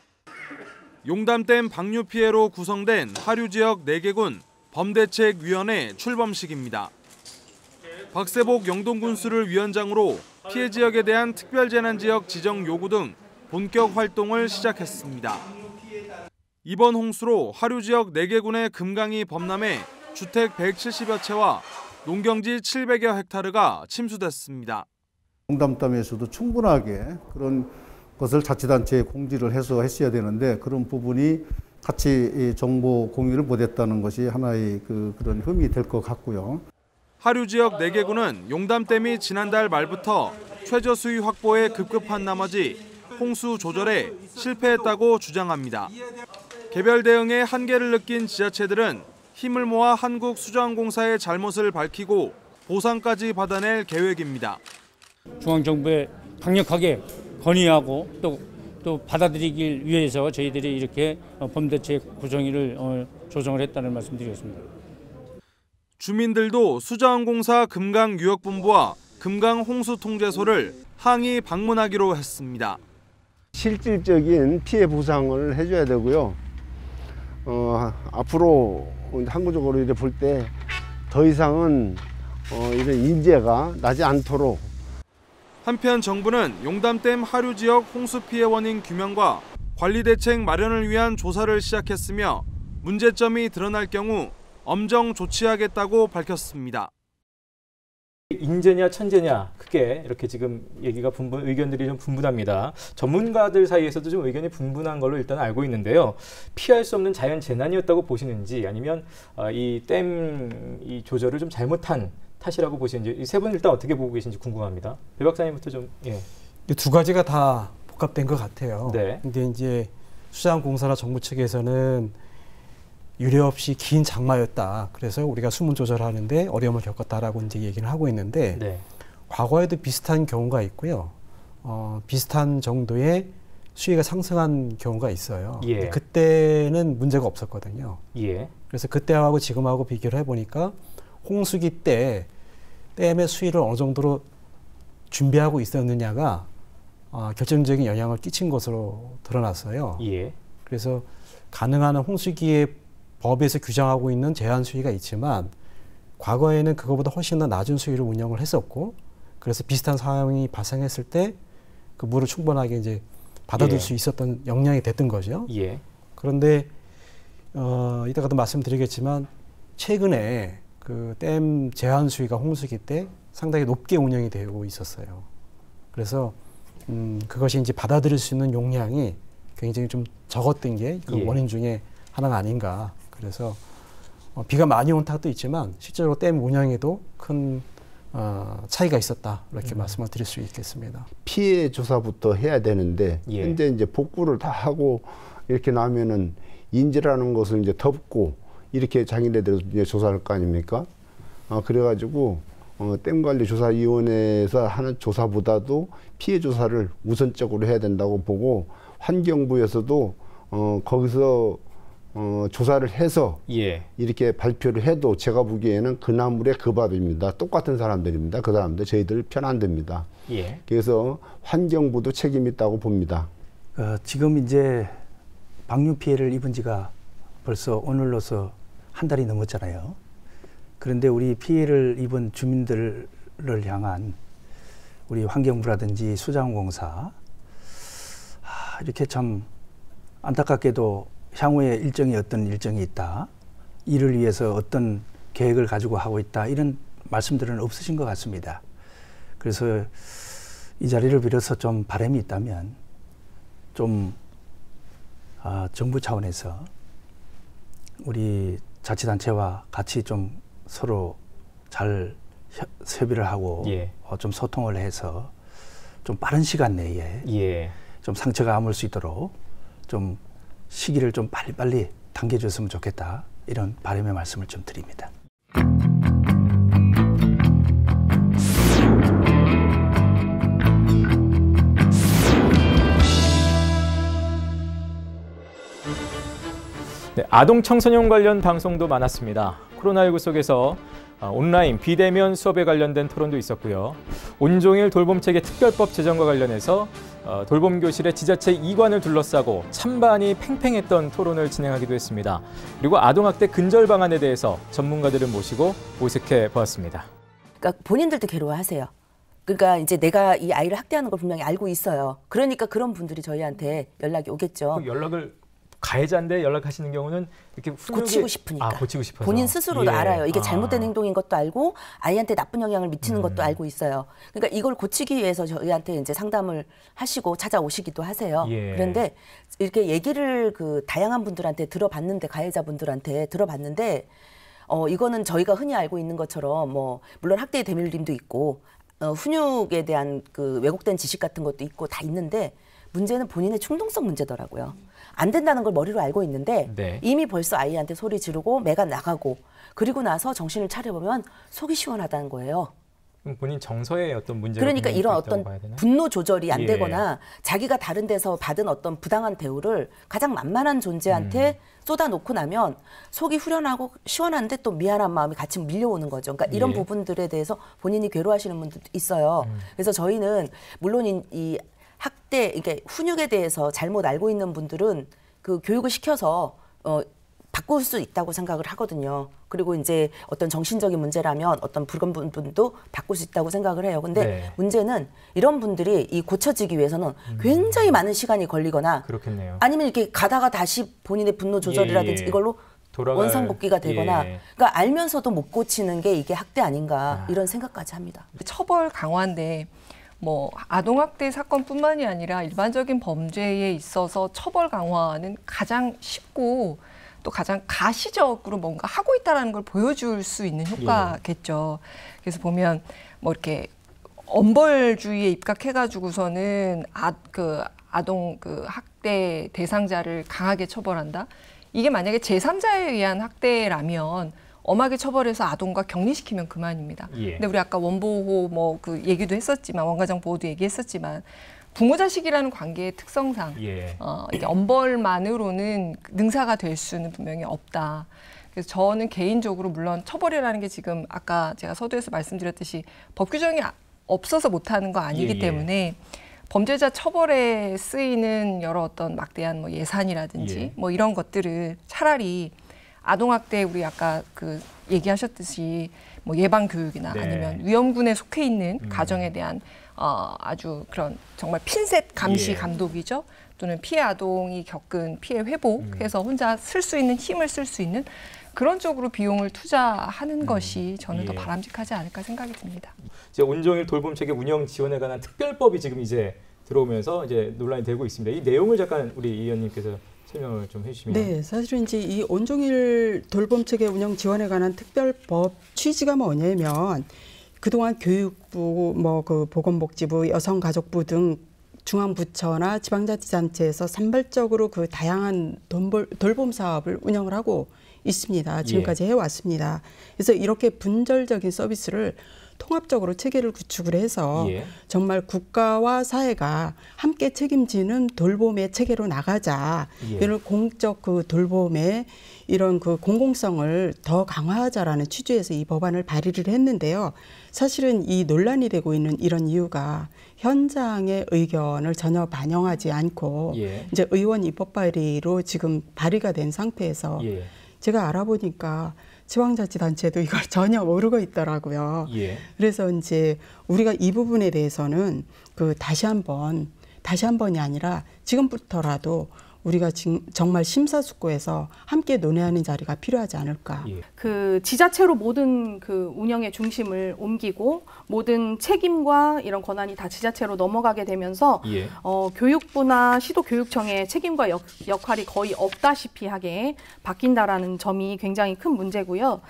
용담댐 방류 피해로 구성된 하류지역 4개군 범대책위원회 출범식입니다. 박세복 영동군수를 위원장으로 피해 지역에 대한 특별재난지역 지정 요구 등 본격 활동을 시작했습니다. 이번 홍수로 하류지역 4개 군의 금강이 범람해 주택 170여 채와 농경지 700여 헥타르가 침수됐습니다. 용담댐에서도 충분하게 그런 것을 자치단체에 공지를 해서 했어야 되는데, 그런 부분이 같이 정보 공유를 못했다는 것이 하나의 그런 흠이 될 것 같고요. 하류지역 4개 군은 용담댐이 지난달 말부터 최저 수위 확보에 급급한 나머지 홍수 조절에 실패했다고 주장합니다. 개별 대응에 한계를 느낀 지자체들은 힘을 모아 한국수자원공사의 잘못을 밝히고 보상까지 받아낼 계획입니다. 중앙정부에 강력하게 건의하고 또 받아들이기 위해서 저희들이 이렇게 범대책 구성위를 조정을 했다는 말씀드리겠습니다. 주민들도 수자원공사 금강유역본부와 금강홍수통제소를 항의 방문하기로 했습니다. 실질적인 피해 보상을 해줘야 되고요. 앞으로 항구적으로 이렇게 볼 때 더 이상은 이런 인재가 나지 않도록. 한편 정부는 용담댐 하류 지역 홍수 피해 원인 규명과 관리 대책 마련을 위한 조사를 시작했으며, 문제점이 드러날 경우 엄정 조치하겠다고 밝혔습니다. 인재냐 천재냐, 크게 이렇게 지금 얘기가 의견들이 좀 분분합니다. 전문가들 사이에서도 좀 의견이 분분한 걸로 일단 알고 있는데요. 피할 수 없는 자연 재난이었다고 보시는지, 아니면 이 댐 조절을 좀 잘못한 탓이라고 보시는지, 이 세 분 일단 어떻게 보고 계신지 궁금합니다. 배 박사님부터 좀. 예. 두 가지가 다 복합된 것 같아요. 네. 근데 이제 수자원공사나 정부 측에서는 유례 없이 긴 장마였다, 그래서 우리가 수문 조절하는데 어려움을 겪었다라고 이제 얘기를 하고 있는데, 네. 과거에도 비슷한 경우가 있고요. 비슷한 정도의 수위가 상승한 경우가 있어요. 예. 그때는 문제가 없었거든요. 예. 그래서 그때하고 지금하고 비교를 해보니까 홍수기 때 댐의 수위를 어느 정도로 준비하고 있었느냐가 결정적인 영향을 끼친 것으로 드러났어요. 예. 그래서 가능한 홍수기에 법에서 규정하고 있는 제한 수위가 있지만, 과거에는 그거보다 훨씬 더 낮은 수위를 운영을 했었고, 그래서 비슷한 상황이 발생했을 때 그 물을 충분하게 이제 받아들 수 있었던 역량이 됐던 거죠. 예. 그런데 이따가도 말씀드리겠지만, 최근에 그 댐 제한 수위가 홍수기 때 상당히 높게 운영이 되고 있었어요. 그래서 그것이 이제 받아들일 수 있는 용량이 굉장히 좀 적었던 게 그 원인 중에 하나가 아닌가. 그래서 비가 많이 온 탓도 있지만 실제로 댐 운영에도 큰 차이가 있었다, 이렇게 말씀을 드릴 수 있겠습니다. 피해 조사부터 해야 되는데, 현재 이제 복구를 다 하고 이렇게 나면은 인재라는 것을 이제 덮고 이렇게 자기네들이 이제 조사할 거 아닙니까? 그래가지고 댐관리조사위원회에서 하는 조사보다도 피해 조사를 우선적으로 해야 된다고 보고, 환경부에서도 거기서 조사를 해서 이렇게 발표를 해도 제가 보기에는 그 나물의 그 밥입니다. 똑같은 사람들입니다. 그 사람들 저희들 편 안 듭니다. 그래서 환경부도 책임이 있다고 봅니다. 지금 이제 방류 피해를 입은 지가 벌써 오늘로서 한 달이 넘었잖아요. 그런데 우리 피해를 입은 주민들을 향한 우리 환경부라든지 수자원공사, 이렇게 참 안타깝게도 향후에 일정이 어떤 일정이 있다, 이를 위해서 어떤 계획을 가지고 하고 있다, 이런 말씀들은 없으신 것 같습니다. 그래서 이 자리를 빌어서 좀 바람이 있다면 좀 정부 차원에서 우리 자치단체와 같이 좀 서로 잘 협의를 하고 예. 좀 소통을 해서 좀 빠른 시간 내에 예. 좀 상처가 아물 수 있도록 좀 시기를 좀 빨리빨리 당겨줬으면 좋겠다. 이런 바람의 말씀을 좀 드립니다. 네, 아동 청소년 관련 방송도 많았습니다. 코로나19 속에서 온라인 비대면 수업에 관련된 토론도 있었고요. 온종일 돌봄체계 특별법 제정과 관련해서 돌봄교실의 지자체 이관을 둘러싸고 찬반이 팽팽했던 토론을 진행하기도 했습니다. 그리고 아동학대 근절 방안에 대해서 전문가들을 모시고 모색해 보았습니다. 그러니까 본인들도 괴로워하세요. 그러니까 이제 내가 이 아이를 학대하는 걸 분명히 알고 있어요. 그러니까 그런 분들이 저희한테 연락이 오겠죠. 연락을 가해자인데 연락하시는 경우는 이렇게 고치고 싶으니까. 고치고 싶어서. 본인 스스로도 알아요. 이게 잘못된 행동인 것도 알고 아이한테 나쁜 영향을 미치는 것도 알고 있어요. 그러니까 이걸 고치기 위해서 저희한테 이제 상담을 하시고 찾아오시기도 하세요. 예. 그런데 이렇게 얘기를 그 다양한 분들한테 들어봤는데 가해자분들한테 들어봤는데 이거는 저희가 흔히 알고 있는 것처럼 뭐 물론 학대의 대밀림도 있고 훈육에 대한 그 왜곡된 지식 같은 것도 있고 다 있는데 문제는 본인의 충동성 문제더라고요. 안 된다는 걸 머리로 알고 있는데 네. 이미 벌써 아이한테 소리 지르고 매가 나가고 그리고 나서 정신을 차려보면 속이 시원하다는 거예요. 그럼 본인 정서에 어떤 문제가 그러니까 이런 어떤 분노 조절이 안 예. 되거나 자기가 다른 데서 받은 어떤 부당한 대우를 가장 만만한 존재한테 쏟아놓고 나면 속이 후련하고 시원한데 또 미안한 마음이 같이 밀려오는 거죠. 그러니까 이런 예. 부분들에 대해서 본인이 괴로워하시는 분들도 있어요. 그래서 저희는 물론 이 학대, 이게 훈육에 대해서 잘못 알고 있는 분들은 그 교육을 시켜서 바꿀 수 있다고 생각을 하거든요. 그리고 이제 어떤 정신적인 문제라면 어떤 불건 부분도 바꿀 수 있다고 생각을 해요. 근데 네. 문제는 이런 분들이 이 고쳐지기 위해서는 굉장히 많은 시간이 걸리거나 그렇겠네요. 아니면 이렇게 가다가 다시 본인의 분노 조절이라든지 예. 이걸로 원상복귀가 되거나 예. 그러니까 알면서도 못 고치는 게 이게 학대 아닌가 이런 생각까지 합니다. 처벌 강화인데 뭐 아동학대 사건뿐만이 아니라 일반적인 범죄에 있어서 처벌 강화는 가장 쉽고 또 가장 가시적으로 뭔가 하고 있다는 걸 보여줄 수 있는 효과겠죠. 그래서 보면 뭐 이렇게 엄벌주의에 입각해가지고서는 아동 그 학대 대상자를 강하게 처벌한다. 이게 만약에 제3자에 의한 학대라면 엄하게 처벌해서 아동과 격리시키면 그만입니다. 예. 근데 우리 아까 원보호 뭐 그 얘기도 했었지만 원가정 보호도 얘기했었지만 부모 자식이라는 관계의 특성상 예. 이게 엄벌만으로는 능사가 될 수는 분명히 없다. 그래서 저는 개인적으로 물론 처벌이라는 게 지금 아까 제가 서두에서 말씀드렸듯이 법 규정이 없어서 못하는 거 아니기 예. 때문에 범죄자 처벌에 쓰이는 여러 어떤 막대한 뭐 예산이라든지 예. 뭐 이런 것들을 차라리 아동학대 우리 아까 그 얘기하셨듯이 뭐 예방 교육이나 네. 아니면 위험군에 속해 있는 가정에 대한 아주 그런 정말 핀셋 감시 예. 감독이죠. 또는 피해 아동이 겪은 피해 회복해서 혼자 쓸 수 있는 힘을 쓸 수 있는 그런 쪽으로 비용을 투자하는 것이 저는 더 예. 바람직하지 않을까 생각이 듭니다. 이제 온종일 돌봄체계 운영 지원에 관한 특별법이 지금 이제 들어오면서 이제 논란이 되고 있습니다. 이 내용을 잠깐 우리 이 의원님께서 설명을 좀 해주시면. 네, 사실은 이제 이 온종일 돌봄체계 운영 지원에 관한 특별법 취지가 뭐냐면 그동안 교육부, 뭐 그 보건복지부, 여성가족부 등 중앙부처나 지방자치단체에서 산발적으로 그 다양한 돌봄 사업을 운영을 하고 있습니다. 지금까지 해왔습니다. 그래서 이렇게 분절적인 서비스를 통합적으로 체계를 구축을 해서 예. 정말 국가와 사회가 함께 책임지는 돌봄의 체계로 나가자. 예. 이런 공적 그 돌봄의 이런 그 공공성을 더 강화하자라는 취지에서 이 법안을 발의를 했는데요. 사실은 이 논란이 되고 있는 이런 이유가 현장의 의견을 전혀 반영하지 않고 예. 이제 의원 입법 발의로 지금 발의가 된 상태에서 예. 제가 알아보니까 지방자치단체도 이걸 전혀 모르고 있더라고요. 예. 그래서 이제 우리가 이 부분에 대해서는 그 다시 한번이 아니라 지금부터라도 우리가 지금 정말 심사숙고해서 함께 논의하는 자리가 필요하지 않을까. 그 지자체로 모든 그 운영의 중심을 옮기고 모든 책임과 이런 권한이 다 지자체로 넘어가게 되면서 예. 교육부나 시도교육청의 책임과 역할이 거의 없다시피 하게 바뀐다라는 점이 굉장히 큰 문제고요.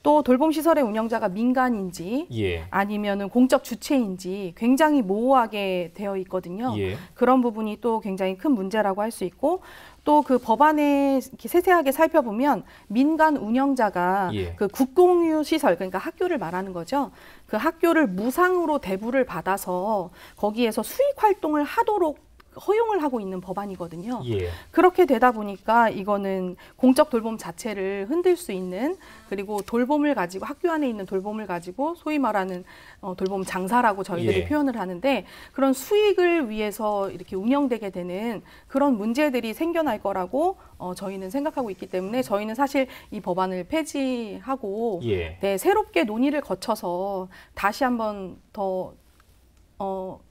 또 돌봄시설의 운영자가 민간인지 아니면은 공적 주체인지 굉장히 모호하게 되어 있거든요. 그런 부분이 또 굉장히 큰 문제라고 할 수 있고 또 그 법안에 이렇게 세세하게 살펴보면 민간 운영자가 그 국공유 시설, 그러니까 학교를 말하는 거죠. 그 학교를 무상으로 대부를 받아서 거기에서 수익 활동을 하도록 허용을 하고 있는 법안이거든요. 그렇게 되다 보니까 이거는 공적 돌봄 자체를 흔들 수 있는, 그리고 돌봄을 가지고 학교 안에 있는 돌봄을 가지고 소위 말하는 돌봄 장사라고 저희들이 표현을 하는데 그런 수익을 위해서 이렇게 운영되게 되는 그런 문제들이 생겨날 거라고 저희는 생각하고 있기 때문에 저희는 사실 이 법안을 폐지하고 네, 새롭게 논의를 거쳐서 다시 한번 더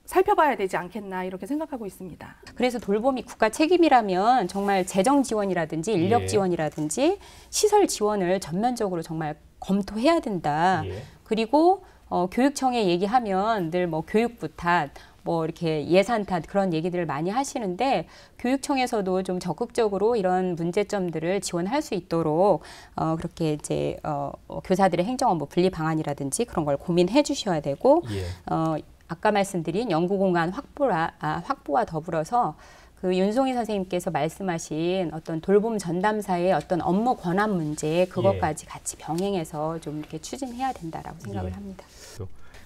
살펴봐야 되지 않겠나 이렇게 생각하고 있습니다. 그래서 돌봄이 국가 책임이라면 정말 재정 지원이라든지 인력 지원이라든지 시설 지원을 전면적으로 정말 검토해야 된다. 그리고 교육청에 얘기하면 늘 뭐 교육부 탓, 뭐 이렇게 예산 탓 그런 얘기들을 많이 하시는데 교육청에서도 좀 적극적으로 이런 문제점들을 지원할 수 있도록 그렇게 이제 교사들의 행정 업무 분리 방안이라든지 그런 걸 고민해 주셔야 되고 아까 말씀드린 연구 공간 확보와 더불어서 그 윤송희 선생님께서 말씀하신 어떤 돌봄 전담사의 어떤 업무 권한 문제 그것까지 같이 병행해서 좀 이렇게 추진해야 된다라고 생각을 합니다.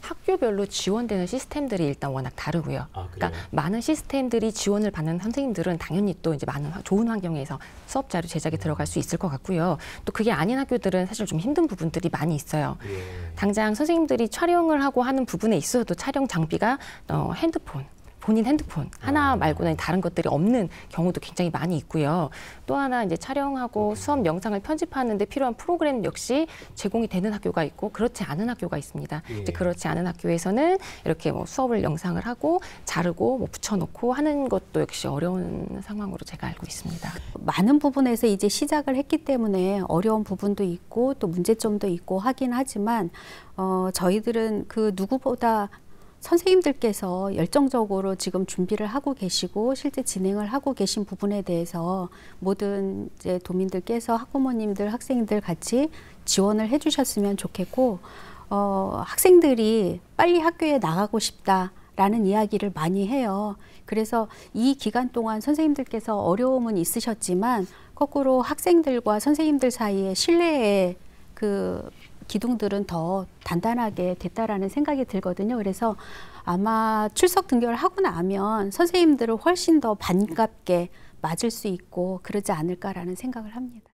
학교별로 지원되는 시스템들이 일단 워낙 다르고요. 그러니까 많은 시스템들이 지원을 받는 선생님들은 당연히 또 이제 많은 좋은 환경에서 수업 자료 제작에 들어갈 수 있을 것 같고요. 또 그게 아닌 학교들은 사실 좀 힘든 부분들이 많이 있어요. 당장 선생님들이 촬영을 하고 하는 부분에 있어서도 촬영 장비가 본인 핸드폰 하나 말고는 다른 것들이 없는 경우도 굉장히 많이 있고요. 또 하나 이제 촬영하고 수업 영상을 편집하는데 필요한 프로그램 역시 제공이 되는 학교가 있고 그렇지 않은 학교가 있습니다. 이제 그렇지 않은 학교에서는 이렇게 뭐 수업을 영상을 하고 자르고 뭐 붙여놓고 하는 것도 역시 어려운 상황으로 제가 알고 있습니다. 많은 부분에서 이제 시작을 했기 때문에 어려운 부분도 있고 또 문제점도 있고 하긴 하지만 저희들은 그 누구보다 선생님들께서 열정적으로 지금 준비를 하고 계시고 실제 진행을 하고 계신 부분에 대해서 모든 이제 도민들께서 학부모님들, 학생들 같이 지원을 해주셨으면 좋겠고 학생들이 빨리 학교에 나가고 싶다라는 이야기를 많이 해요. 그래서 이 기간 동안 선생님들께서 어려움은 있으셨지만 거꾸로 학생들과 선생님들 사이에 신뢰의 그 기둥들은 더 단단하게 됐다라는 생각이 들거든요. 그래서 아마 출석 등교를 하고 나면 선생님들을 훨씬 더 반갑게 맞을 수 있고 그러지 않을까라는 생각을 합니다.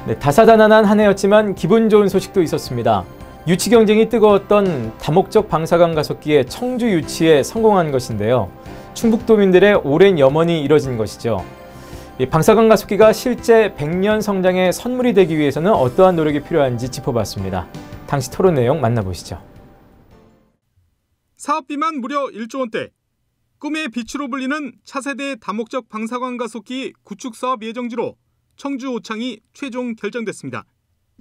네, 다사다난한 한 해였지만 기분 좋은 소식도 있었습니다. 유치 경쟁이 뜨거웠던 다목적 방사관 가속기의 청주 유치에 성공한 것인데요. 충북도민들의 오랜 염원이 이뤄진 것이죠. 이 방사관 가속기가 실제 100년 성장의 선물이 되기 위해서는 어떠한 노력이 필요한지 짚어봤습니다. 당시 토론 내용 만나보시죠. 사업비만 무려 1조 원대, 꿈의 빛으로 불리는 차세대 다목적 방사관 가속기 구축 사업 예정지로 청주 오창이 최종 결정됐습니다.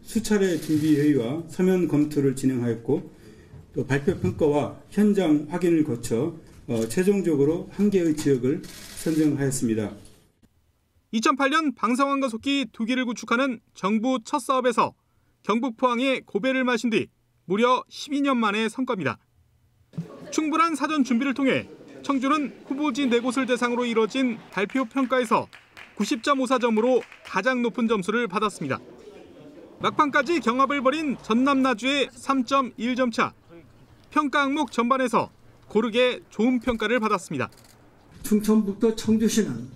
수차례 준비회의와 서면 검토를 진행하였고 또 발표 평가와 현장 확인을 거쳐 최종적으로 한 개의 지역을 선정하였습니다. 2008년 방사관 가속기 2기를 구축하는 정부 첫 사업에서 경북 포항에 고배를 마신 뒤 무려 12년 만의 성과입니다. 충분한 사전 준비를 통해 청주는 후보지 4곳을 대상으로 이뤄진 발표 평가에서 90.54점으로 가장 높은 점수를 받았습니다. 막판까지 경합을 벌인 전남 나주의 3.1점 차, 평가 항목 전반에서 고르게 좋은 평가를 받았습니다. 충청북도 청주시는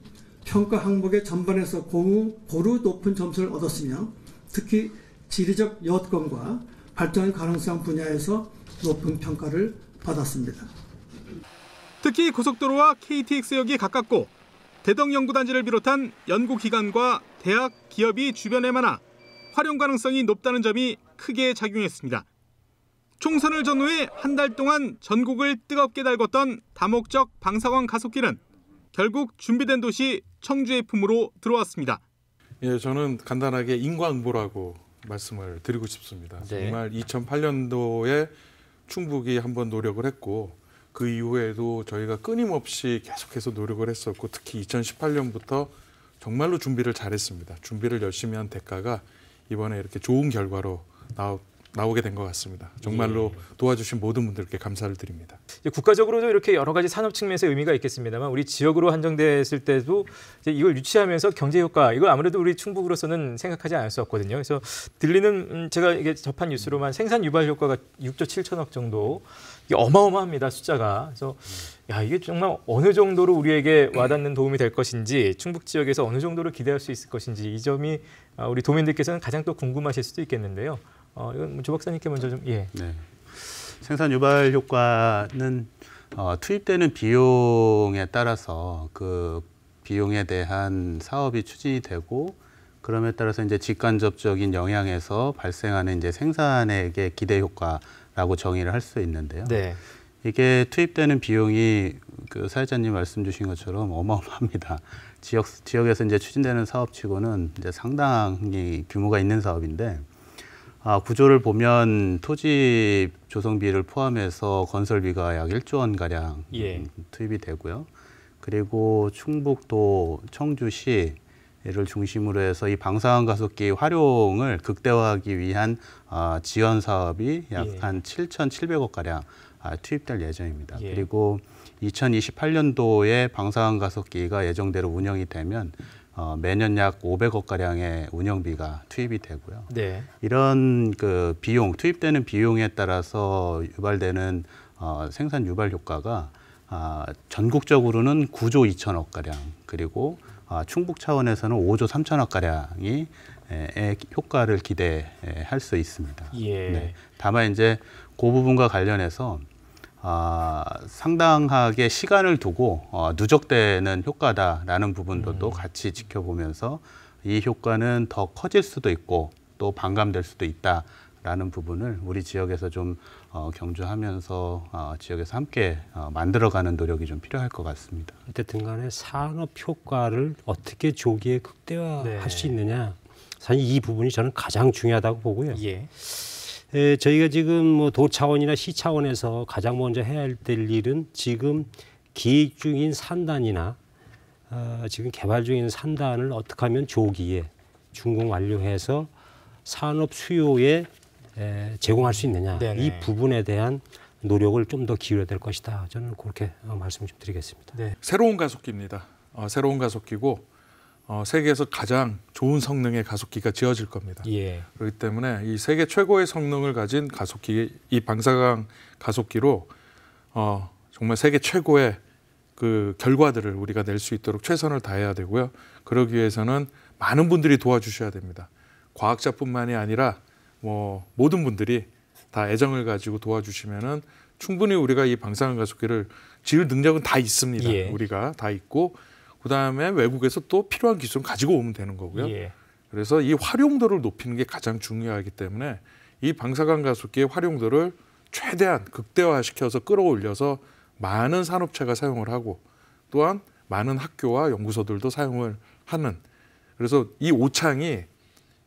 평가 항목의 전반에서 고루 높은 점수를 얻었으며 특히 지리적 여건과 발전 가능성 분야에서 높은 평가를 받았습니다. 특히 고속도로와 KTX역이 가깝고 대덕연구단지를 비롯한 연구기관과 대학, 기업이 주변에 많아 활용 가능성이 높다는 점이 크게 작용했습니다. 총선을 전후해 한 달 동안 전국을 뜨겁게 달궜던 다목적 방사관 가속기는 결국 준비된 도시 청주의 품으로 들어왔습니다. 예, 저는 간단하게 인과응보라고 말씀을 드리고 싶습니다. 정말 2008년도에 충북이 한번 노력을 했고 그 이후에도 저희가 끊임없이 계속해서 노력을 했었고 특히 2018년부터 정말로 준비를 잘했습니다. 준비를 열심히 한 대가가 이번에 이렇게 좋은 결과로 나오게 된 것 같습니다. 정말로 도와주신 모든 분들께 감사를 드립니다. 국가적으로도 이렇게 여러 가지 산업 측면에서 의미가 있겠습니다만 우리 지역으로 한정됐을 때도 이제 이걸 유치하면서 경제 효과 이걸 아무래도 우리 충북으로서는 생각하지 않을 수 없거든요. 그래서 들리는 제가 이게 접한 뉴스로만 생산 유발 효과가 6조 7천억 정도 이게 어마어마합니다. 숫자가. 그래서 야 이게 정말 어느 정도로 우리에게 와닿는 도움이 될 것인지 충북 지역에서 어느 정도로 기대할 수 있을 것인지 이 점이 우리 도민들께서는 가장 또 궁금하실 수도 있겠는데요. 이건 조 박사님께 먼저 좀 네. 생산 유발 효과는 투입되는 비용에 따라서 그 비용에 대한 사업이 추진이 되고 그럼에 따라서 이제 직간접적인 영향에서 발생하는 이제 생산액의 기대 효과라고 정의를 할 수 있는데요. 네. 이게 투입되는 비용이 그 사회자님 말씀 주신 것처럼 어마어마합니다. 지역에서 이제 추진되는 사업치고는 이제 상당히 규모가 있는 사업인데. 구조를 보면 토지 조성비를 포함해서 건설비가 약 1조 원 가량 투입이 되고요. 그리고 충북도 청주시를 중심으로 해서 이 방사능 가속기 활용을 극대화하기 위한 지원 사업이 약 한 7,700억 가량 투입될 예정입니다. 그리고 2028년도에 방사능 가속기가 예정대로 운영이 되면 매년 약 500억 가량의 운영비가 투입이 되고요. 네. 이런 그 비용, 투입되는 비용에 따라서 유발되는 생산 유발 효과가 전국적으로는 9조 2천억 가량, 그리고 충북 차원에서는 5조 3천억 가량이 효과를 기대할 수 있습니다. 네. 다만 이제 그 부분과 관련해서 상당하게 시간을 두고 누적되는 효과다라는 부분도 또 같이 지켜보면서 이 효과는 더 커질 수도 있고 또 반감될 수도 있다라는 부분을 우리 지역에서 좀 경주하면서 지역에서 함께 만들어가는 노력이 좀 필요할 것 같습니다. 어쨌든 간에 산업 효과를 어떻게 조기에 극대화할 수 있느냐, 사실 이 부분이 저는 가장 중요하다고 보고요. 저희가 지금 뭐 도 차원이나 시 차원에서 가장 먼저 해야 될 일은 지금 기획 중인 산단이나 지금 개발 중인 산단을 어떻게 하면 조기에 준공 완료해서 산업 수요에 제공할 수 있느냐. 네네. 이 부분에 대한 노력을 좀 더 기울여야 될 것이다. 저는 그렇게 말씀 좀 드리겠습니다. 네. 새로운 가속기입니다. 새로운 가속기고 세계에서 가장 좋은 성능의 가속기가 지어질 겁니다. 그렇기 때문에 이 세계 최고의 성능을 가진 가속기, 이 방사능 가속기로 정말 세계 최고의 그 결과들을 우리가 낼 수 있도록 최선을 다해야 되고요. 그러기 위해서는 많은 분들이 도와주셔야 됩니다. 과학자뿐만이 아니라 모든 분들이 다 애정을 가지고 도와주시면은 충분히 우리가 이 방사능 가속기를 지을 능력은 다 있습니다. 우리가 다 있고. 그다음에 외국에서 또 필요한 기술을 가지고 오면 되는 거고요. 그래서 이 활용도를 높이는 게 가장 중요하기 때문에 이 방사능 가속기의 활용도를 최대한 극대화시켜서 끌어올려서 많은 산업체가 사용을 하고 또한 많은 학교와 연구소들도 사용을 하는, 그래서 이 오창이,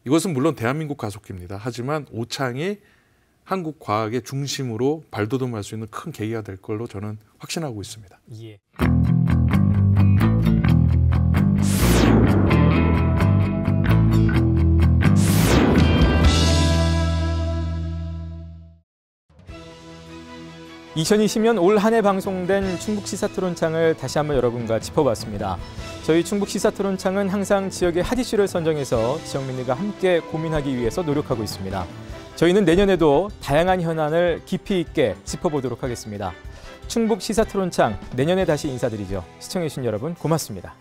이것은 물론 대한민국 가속기입니다. 하지만 오창이 한국 과학의 중심으로 발돋움할 수 있는 큰 계기가 될 걸로 저는 확신하고 있습니다. 2020년 올 한 해 방송된 충북 시사토론창을 다시 한번 여러분과 짚어봤습니다. 저희 충북 시사토론창은 항상 지역의 핫 이슈를 선정해서 지역민들과 함께 고민하기 위해서 노력하고 있습니다. 저희는 내년에도 다양한 현안을 깊이 있게 짚어보도록 하겠습니다. 충북 시사토론창 내년에 다시 인사드리죠. 시청해주신 여러분 고맙습니다.